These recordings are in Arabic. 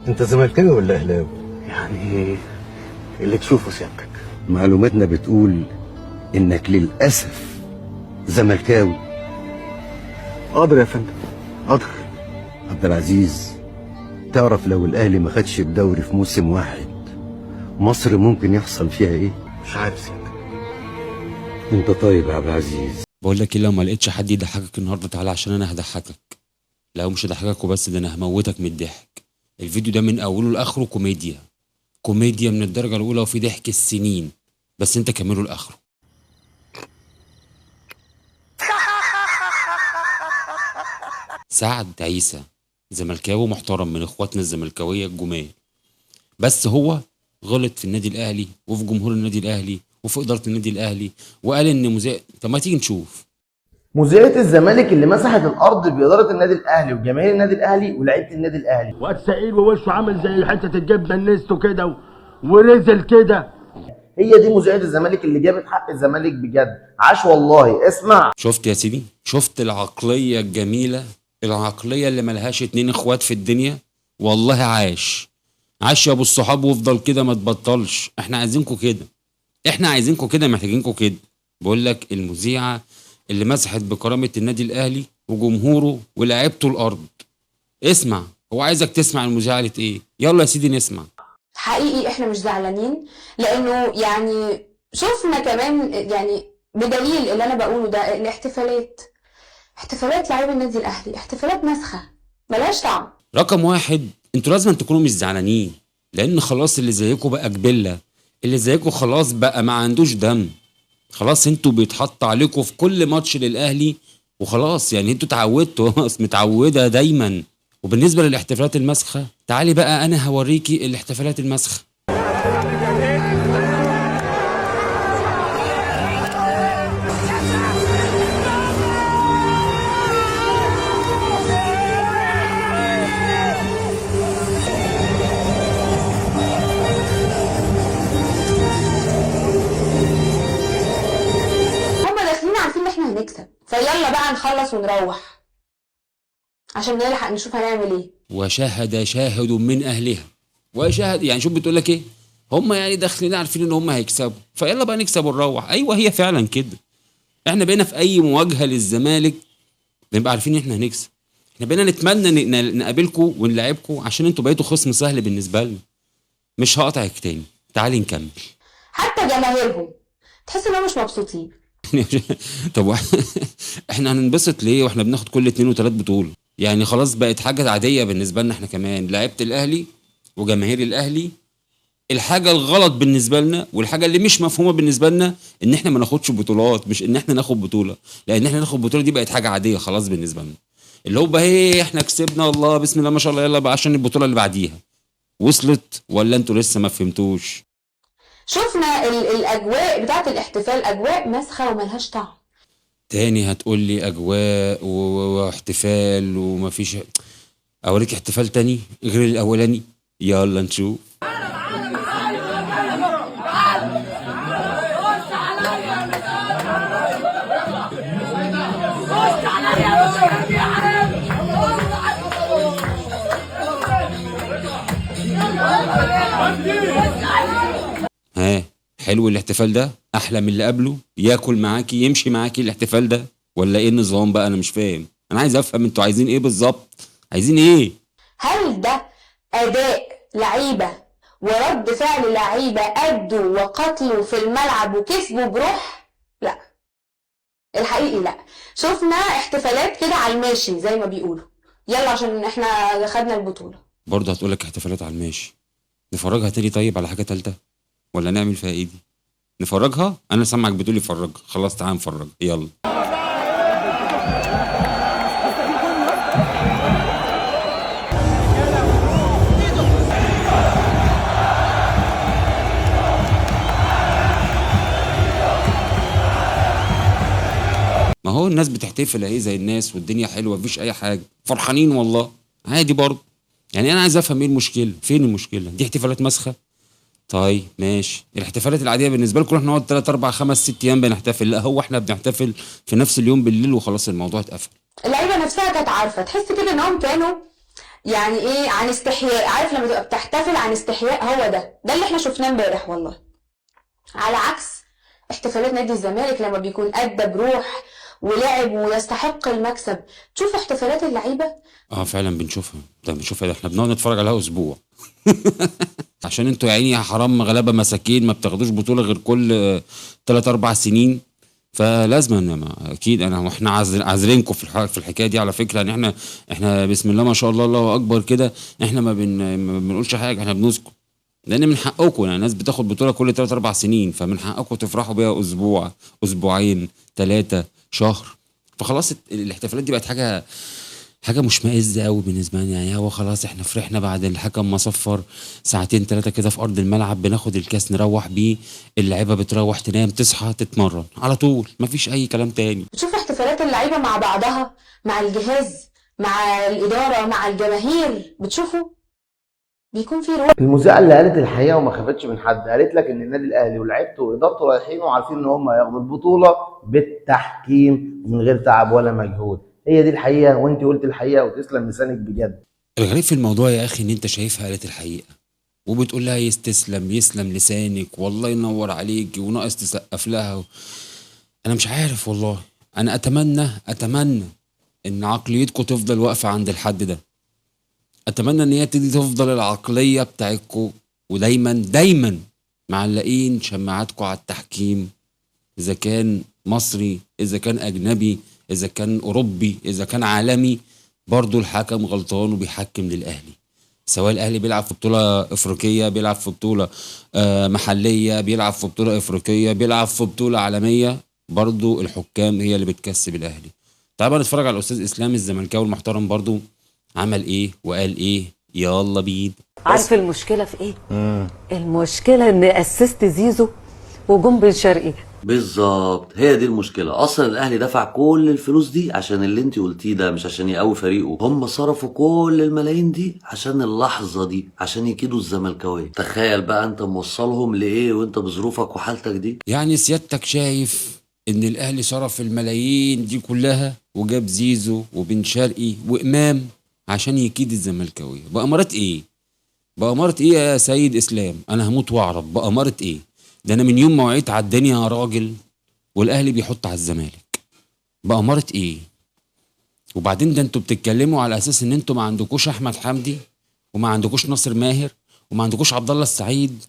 انت زملكاوي ولا اهلاوي؟ يعني اللي تشوفه سيادتك. معلوماتنا بتقول انك للاسف زملكاوي. قادر يا فندم، قادر. عبد العزيز، تعرف لو الاهلي ما خدش الدوري في موسم واحد مصر ممكن يحصل فيها ايه؟ مش عارف سيادتك. انت طيب يا عبد العزيز. بقول لك ايه، لو ما لقيتش حد يضحكك النهارده تعالى عشان انا هضحكك. لا مش هضحكك وبس، ده انا هموتك من الضحك. الفيديو ده من اوله لاخره كوميديا، كوميديا من الدرجه الاولى وفي ضحك السنين، بس انت كمله لاخره. سعد عيسى زملكاوي محترم من اخواتنا الزملكاويه الجمال، بس هو غلط في النادي الاهلي وفي جمهور النادي الاهلي وفي اداره النادي الاهلي، وقال ان طب ما تيجي نشوف. مذيعة الزمالك اللي مسحت الارض باداره النادي الاهلي وجماهير النادي الاهلي ولاعيبه النادي الاهلي. واد سئيل ووشه عامل زي حته الجبنه النستو كده ورزل كده. هي دي مذيعة الزمالك اللي جابت حق الزمالك بجد. عاش والله. اسمع. شفت يا سيدي، شفت العقليه الجميله، العقليه اللي ملهاش اتنين اخوات في الدنيا. والله عاش يا ابو الصحاب، وافضل كده ما تبطلش. احنا عايزينكوا كده، احنا عايزينكوا كده، محتاجينكوا كده. بقول لك المذيعه اللي مسحت بكرامه النادي الاهلي وجمهوره ولاعيبته الارض. اسمع، هو عايزك تسمع المذيعه قالت ايه. يلا يا سيدي نسمع. حقيقي احنا مش زعلانين، لانه يعني شفنا كمان يعني بدليل اللي انا بقوله ده الاحتفالات، احتفالات لاعبي النادي الاهلي، احتفالات مسخه ملهاش طعم. رقم واحد، انتوا لازم تكونوا مش زعلانين، لان خلاص اللي زيكم بقى جبله، اللي زيكم خلاص بقى ما عندوش دم. خلاص انتوا بيتحط عليكم في كل ماتش للاهلي وخلاص، يعني انتوا اتعودتوا متعوده دايما. وبالنسبه للاحتفالات المسخه، تعالي بقى انا هوريكي الاحتفالات المسخه. هما داخلين عارفين ان احنا هنكسب، فيلا بقى نخلص ونروح عشان نلحق نشوف هنعمل ايه. وشاهد شاهد من اهلها وشاهد، يعني شوف بتقول لك ايه، هم يعني داخلين عارفين ان هم هيكسبوا، فيلا بقى نكسب ونروح. ايوه هي فعلا كده. احنا بقينا في اي مواجهه للزمالك بنبقى عارفين ان احنا هنكسب. احنا بقينا نتمنى نقابلكم ونلعبكم عشان انتوا بقيتوا خصم سهل بالنسبه لنا. مش هقطعك تاني، تعالي نكمل. حتى جماهيرهم تحس انهم مش مبسوطين. طب احنا هننبسط ليه واحنا بناخد كل 2 و3 بطوله؟ يعني خلاص بقت حاجه عاديه بالنسبه لنا احنا كمان لعيبه الاهلي وجماهير الاهلي. الحاجه الغلط بالنسبه لنا والحاجه اللي مش مفهومه بالنسبه لنا ان احنا ما ناخدش بطولات، مش ان احنا ناخد بطوله، لان احنا ناخد بطوله دي بقت حاجه عاديه خلاص بالنسبه لنا. اللي هو بقى ايه، احنا كسبنا والله بسم الله ما شاء الله، يلا بقى عشان البطوله اللي بعديها. وصلت ولا انتوا لسه ما فهمتوش؟ شفنا الاجواء بتاعت الاحتفال، اجواء مسخه وملهاش طعم. تاني هتقول لي اجواء واحتفال ومفيش؟ اوريك احتفال تاني غير الاولاني، يلا نشوف. ها، حلو الاحتفال ده؟ احلى من اللي قبله؟ ياكل معاكي يمشي معاكي الاحتفال ده ولا ايه النظام بقى؟ انا مش فاهم، انا عايز افهم انتوا عايزين ايه بالظبط، عايزين ايه؟ هل ده اداء لعيبه ورد فعل لعيبه ادوا وقتلوا في الملعب وكسبوا بروح؟ لا، الحقيقي لا. شفنا احتفالات كده على الماشي زي ما بيقولوا، يلا عشان احنا خدنا البطوله. برضه هتقولك احتفالات على الماشي؟ نفرجها تاني طيب على حاجه تالته ولا نعمل فيها ايه دي؟ نفرجها؟ انا سامعك بتقولي فرجها، خلاص تعال نفرج يلا. ما هو الناس بتحتفل اهي زي الناس والدنيا حلوه مفيش اي حاجه، فرحانين والله عادي برضه. يعني انا عايز افهم ايه المشكله، فين المشكله؟ دي احتفالات مسخه؟ طيب ماشي، الاحتفالات العاديه بالنسبه لكم احنا نقعد 3 4 5 6 ايام بنحتفل، لا هو احنا بنحتفل في نفس اليوم بالليل وخلاص الموضوع اتقفل. اللعيبه نفسها كانت عارفه، تحس كده انهم كانوا يعني ايه عن استحياء، عارف لما تبقى بتحتفل عن استحياء، هو ده اللي احنا شفناه امبارح والله. على عكس احتفالات نادي الزمالك لما بيكون أدى بروح ولعب ويستحق المكسب. تشوف احتفالات اللعيبة فعلا بنشوفها، ده بنشوفها، ده احنا بنقعد نتفرج عليها اسبوع. عشان انتوا يا عيني يا حرام غلابه مساكين ما بتاخدوش بطوله غير كل 3-4 سنين، فلازم اكيد احنا عاذرينكم في الحكايه دي على فكره. يعني احنا بسم الله ما شاء الله الله اكبر كده، احنا ما بنقولش حاجه، احنا بنسكت، لان من حقكم. يعني الناس بتاخد بطوله كل 3-4 سنين، فمن حقكم تفرحوا بيها اسبوع، اسبوعين، 3 شهر. فخلاص الاحتفالات دي بقت حاجه مشمئزه قوي بالنسبه لنا. يعني هو خلاص احنا فرحنا بعد الحكم ما صفر 2-3 كده في ارض الملعب، بناخد الكاس نروح بيه، اللعيبه بتروح تنام تصحى تتمرن على طول، مفيش اي كلام تاني. بتشوف احتفالات اللعيبة مع بعضها، مع الجهاز، مع الإدارة، مع الجماهير، بتشوفوا بيكون في روح. المذيعه اللي قالت الحقيقه وما خافتش من حد، قالت لك ان النادي الاهلي ولاعيبته وادارته رايحين وعارفين ان هم هياخدوا البطوله بالتحكيم من غير تعب ولا مجهود. هي دي الحقيقه، وانت قلت الحقيقه وتسلم لسانك بجد. الغريب في الموضوع يا اخي ان انت شايفها قالت الحقيقه وبتقول لها يسلم لسانك والله ينور عليك وناقص تسقف لها. انا مش عارف والله، انا اتمنى ان عقليتكم تفضل واقفه عند الحد ده. اتمنى ان هي تفضل العقليه بتاعتكم ودايما معلقين شماعاتكم على التحكيم، اذا كان مصري، اذا كان اجنبي، اذا كان اوروبي، اذا كان عالمي، برضو الحكم غلطان وبيحكم للاهلي. سواء الاهلي بيلعب في بطوله افريقيه، بيلعب في بطوله محليه، بيلعب في بطوله افريقيه، بيلعب في بطوله عالميه، برضو الحكام هي اللي بتكسب الاهلي. تعال بقى نتفرج على الاستاذ اسلام الزملكاوي المحترم، برضو عمل ايه وقال ايه. يلا بينا. عارف المشكله في ايه؟ المشكله ان اسست زيزو وجون بن شرقي. بالظبط، هي دي المشكله. اصلا الاهلي دفع كل الفلوس دي عشان اللي انت قلتيه ده، مش عشان يقوي فريقه. هم صرفوا كل الملايين دي عشان اللحظه دي، عشان يكيدوا الزملكاويه. تخيل بقى انت موصلهم لايه وانت بظروفك وحالتك دي. يعني سيادتك شايف ان الاهلي صرف الملايين دي كلها وجاب زيزو وبن شرقي وامام عشان يكيد الزملكاويه؟ بأمارة ايه يا سيد اسلام؟ انا هموت واعرف بأمارة ايه. ده انا من يوم ما وعيت على الدنيا يا راجل والاهلي بيحط على الزمالك، بأمارة ايه؟ وبعدين ده انتوا بتتكلموا على اساس ان انتوا ما عندكوش احمد حمدي وما عندكوش ناصر ماهر وما عندكوش عبد الله السعيد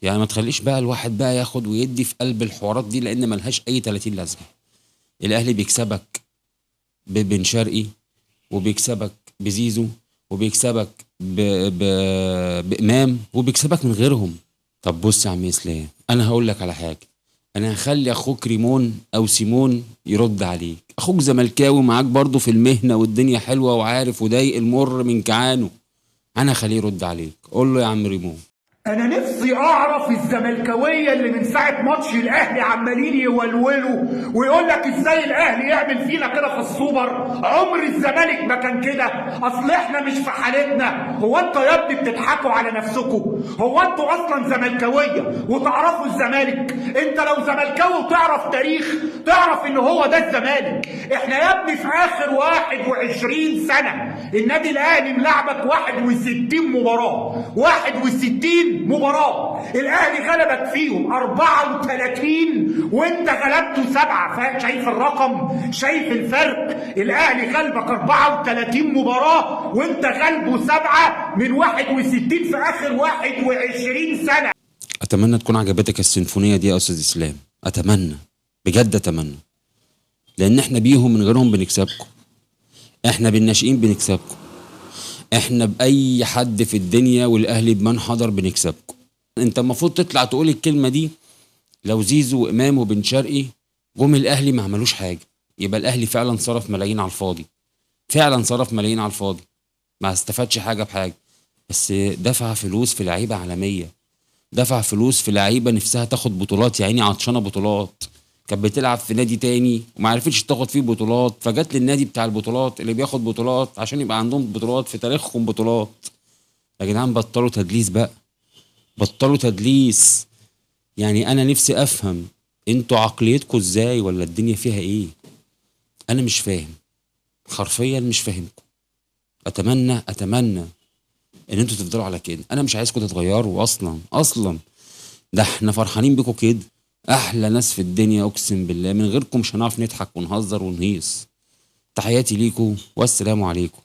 يعني ما تخليش بقى الواحد بقى ياخد ويدي في قلب الحوارات دي، لان ملهاش اي 30 لازمه. الاهلي بيكسبك ببن شرقي، وبيكسبك بزيزو، وبيكسبك بامام، وبيكسبك من غيرهم. طب بص يا عم اسلام، انا هقول لك على حاجه، انا هخلي اخوك ريمون او سيمون يرد عليك. اخوك زملكاوي معاك برضو في المهنه والدنيا حلوه وعارف وضايق المر من كعانه، انا هخليه يرد عليك. قول له يا عم ريمون. انا نفسي اعرف الزملكاويه اللي من ساعه ماتش الاهلي عمالين يولولوا ويقول لك ازاي الاهلي يعمل فينا كده في السوبر، عمر الزمالك ما كان كده، اصل احنا مش في حالتنا. هو انتوا يا ابني بتضحكوا على نفسكم؟ هو انتوا اصلا زملكاويه وتعرفوا الزمالك؟ انت لو زملكاوي وتعرف تاريخ تعرف ان هو ده الزمالك. احنا يا ابني في اخر 21 سنه النادي الاهلي ملعبك 61 مباراه، 61 مباراة الأهلي غلبك فيهم 34 وأنت غلبته 7. شايف الرقم؟ شايف الفرق؟ الأهلي غلبك 34 مباراة وأنت غلبه 7 من 61 في آخر 21 سنة. أتمنى تكون عجبتك السيمفونية دي يا أستاذ إسلام، أتمنى بجد أتمنى، لأن إحنا بيهم من غيرهم بنكسبكم، إحنا بالناشئين بنكسبكم، احنا باي حد في الدنيا والاهلي بمن حضر بنكسبكم. انت المفروض تطلع تقول الكلمه دي. لو زيزو وامام وبن شرقي جم الاهلي ما عملوش حاجه، يبقى الاهلي فعلا صرف ملايين على الفاضي، فعلا صرف ملايين على الفاضي، ما استفادش حاجه بحاجه. بس دفع فلوس في لعيبه عالميه، دفع فلوس في لعيبه نفسها تاخد بطولات، يا عيني عطشانه بطولات، كانت بتلعب في نادي تاني وما عرفتش تاخد فيه بطولات، فجت للنادي بتاع البطولات اللي بياخد بطولات عشان يبقى عندهم بطولات في تاريخهم بطولات. يا جدعان بطلوا تدليس بقى، بطلوا تدليس. يعني انا نفسي افهم انتوا عقليتكم ازاي ولا الدنيا فيها ايه؟ انا مش فاهم، حرفيا مش فاهمكم. اتمنى ان انتوا تفضلوا على كده. انا مش عايزكم تتغيروا اصلا. ده احنا فرحانين بيكم كده، احلى ناس في الدنيا اقسم بالله. من غيركم مش هنعرف نضحك ونهزر ونهيص. تحياتي ليكم والسلام عليكم.